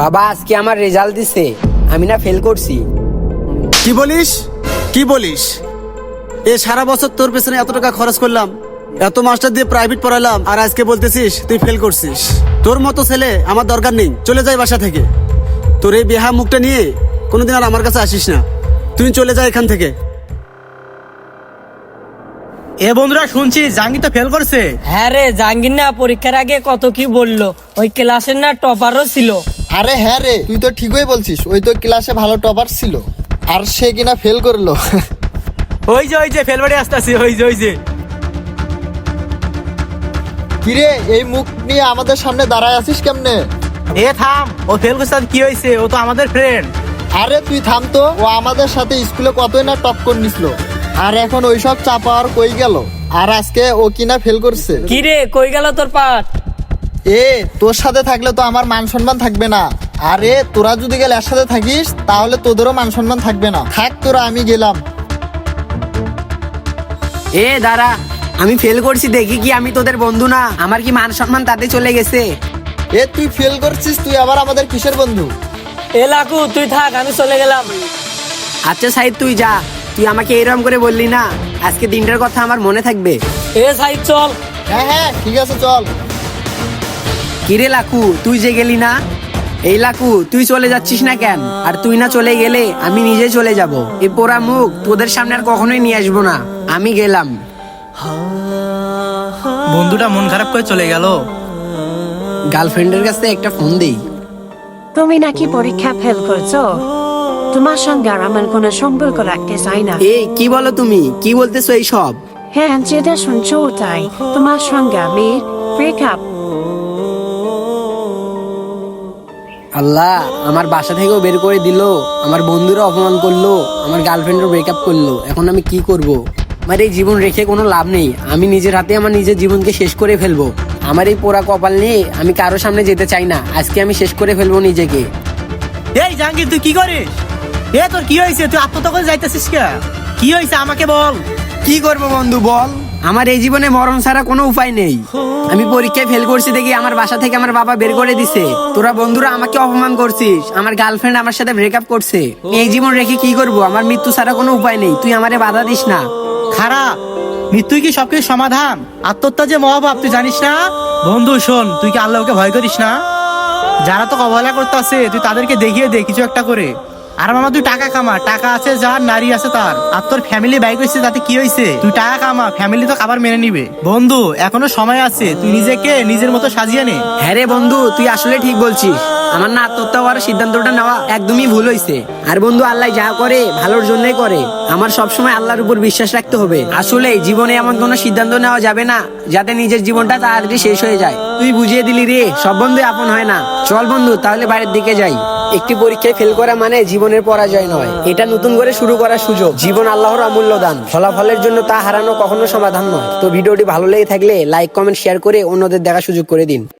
বাবা আজকে আমার রেজাল্ট দিছে, আমি না ফেল করছি। কি বলিস কি বলিস? এ সারা বছর তোর পেছনে এত টাকা খরচ করলাম, এত মাস্টার দিয়ে প্রাইভেট পড়ালাম, আর আজকে বলতেছিস তুই ফেল করছিস? তোর মতো ছেলে আমার দরকার নেই, চলে যাই বাসা থেকে। তোর এই বেহা মুখটা নিয়ে কোনোদিন আর আমার কাছে আসিস না, তুই চলে যা এখান থেকে। এ বন্ধুরা শুনছি জাহাঙ্গীর তো ফেল করছে। হ্যাঁ রে, জাহাঙ্গীর না পরীক্ষার আগে কত কি বললো, ওই ক্লাসের না টপারও ছিল। আরে হ্যাঁ রে, তুই তো ঠিকই বলছিস, ওই তো ক্লাসে ভালো টপার ছিল আর সে কিনা ফেল করলো। ওই যে ফেল বাড়ি আসতেছে, ওই যে কিরে এই মুখ নিয়ে আমাদের সামনে দাঁড়ায় আছিস কেমনে? এ থাম, ও ফেল করছে কি হয়েছে, ও তো আমাদের ফ্রেন্ড। আরে তুই থাম তো, ও আমাদের সাথে স্কুলে কতই না টপ করে নিছিল, আর এখন ওইসব চাপা আর কই গেল, আর আজকে ও কিনা ফেল করছে। কি রে, কই গেল তোর পাঠ? এ তোর সাথে থাকলে তো আমার মান সম্মান থাকবে না, আরে তোরা যদি গেলে এর সাথে থাকিস তাহলে তোদেরও মান সম্মান থাকবে না। থাক তোরা, আমি গেলাম। এ দাঁড়া, আমি ফেল করছি দেখি কি আমি তোদের বন্ধু না? আমার কি মান সম্মান তাতে চলে গেছে? এ তুই ফেল করছিস, তুই আবার আমাদের কিসের বন্ধু? এ লাকু তুই থাক, আমি চলে গেলাম। আচ্ছা সাইদ তুই যা, তুই আমাকে এরকম করে বললি না, আজকে দিনটার কথা আমার মনে থাকবে। এ সাইদ চল। হ্যাঁ হ্যাঁ ঠিক আছে চল। কিরে লাকু, তুই যে গেলি না? এই লাকু, তুই চলে যাচ্ছিস না কেন? আর তুই না চলে গেলে আমি নিজে চলে যাব। এই পোড়া মুখ তোদের সামনে আর কখনোই নিয়ে আসবো না। আমি গেলাম। বন্ধুটা মন খারাপ করে চলে গেল। গার্লফ্রেন্ডের কাছে একটা ফোন দেই। তুমি নাকি পরীক্ষা ফেল করছো? তোমার সঙ্গে আর আমার কোনো সম্পর্ক রাখতে চাই না। এই কি বলো তুমি? কি বলতেছো এই সব? হ্যাঁ, যেটা শুনছো তাই, তোমার সঙ্গে আমি ব্রেকআপ। আল্লাহ, আমার বাসা থেকেও বের করে দিল, আমার বন্ধুরা অপমান করলো, আমার গার্লফ্রেন্ডও ব্রেকআপ করলো। এখন আমি কি করব? আমার এই জীবন রেখে কোনো লাভ নেই, আমি নিজের হাতে আমার নিজের জীবনকে শেষ করে ফেলবো। আমার এই পোড়া কপাল নিয়ে আমি কারো সামনে যেতে চাই না, আজকে আমি শেষ করে ফেলবো নিজেকে। এই জাহাঙ্গীর তুই কি করিস? এ তোর কি হয়েছে? তুই আত্মহত্যা করে যাইতেছিস কে? কি হয়েছে আমাকে বল। কি করবো বন্ধু বল? আমার এই জীবনে মরণ ছাড়া কোনো উপায় নেই। আমি পরীক্ষায় ফেল করছি দেখি আমার বাসা থেকে আমার বাবা বের করে দিছে। তোরা বন্ধুরা আমাকে অপমান করছিস, আমার গার্লফ্রেন্ড আমার সাথে ব্রেকআপ করছে। আমি এই জীবন রেখে কি করব? আমার মৃত্যু ছাড়া কোনো উপায় নেই, তুই আমারে বাধা দিস না। খারাপ মৃত্যুই কি সবকিছু সমাধান? আত্মহত্যা যে মহাপাপ, তুই জানিস না? বন্ধু শোন, তুই কি আল্লাহকে ভয় করিস না? যারা তো অবহেলা করতে আছে তুই তাদেরকে দেখিয়ে দে কিছু একটা করে। আর মামা তুই টাকা কামা, টাকা আছে যার, নারী আছে তার, আর তোর ফ্যামিলি বাইক হয়েছে, তাতে কি হয়েছে? তুই টাকা কামা, ফ্যামিলি তো খাবার মেনে নিবে। বন্ধু এখনো সময় আছে, তুই নিজেকে নিজের মতো সাজিয়ে নে। হ্যাঁ রে বন্ধু, তুই আসলে ঠিক বলছিস। আমার না আত্মহত্যা হওয়ার সিদ্ধান্তটা নেওয়া একদমই ভুল হয়েছে। আর বন্ধু, আল্লাহ যা করে ভালোর জন্যই করে। আমার সবসময় আল্লাহর উপর বিশ্বাস রাখতে হবে। আসলে জীবনে এমন কোনো সিদ্ধান্ত নেওয়া যাবে না যাতে নিজের জীবনটা তাড়াতাড়ি শেষ হয়ে যায়। তুই বুঝিয়ে দিলি রে, সব বন্ধু আপন হয় না। চল বন্ধু তাহলে বাইরের দিকে যাই। একটি পরীক্ষায় ফেল করা মানে জীবনের পরাজয় নয়, এটা নতুন করে শুরু করার সুযোগ। জীবন আল্লাহর অমূল্য দান, ফলাফলের জন্য তা হারানো কখনো সমাধান নয়। তো ভিডিওটি ভালো লেগে থাকলে লাইক, কমেন্ট, শেয়ার করে অন্যদের দেখার সুযোগ করে দিন।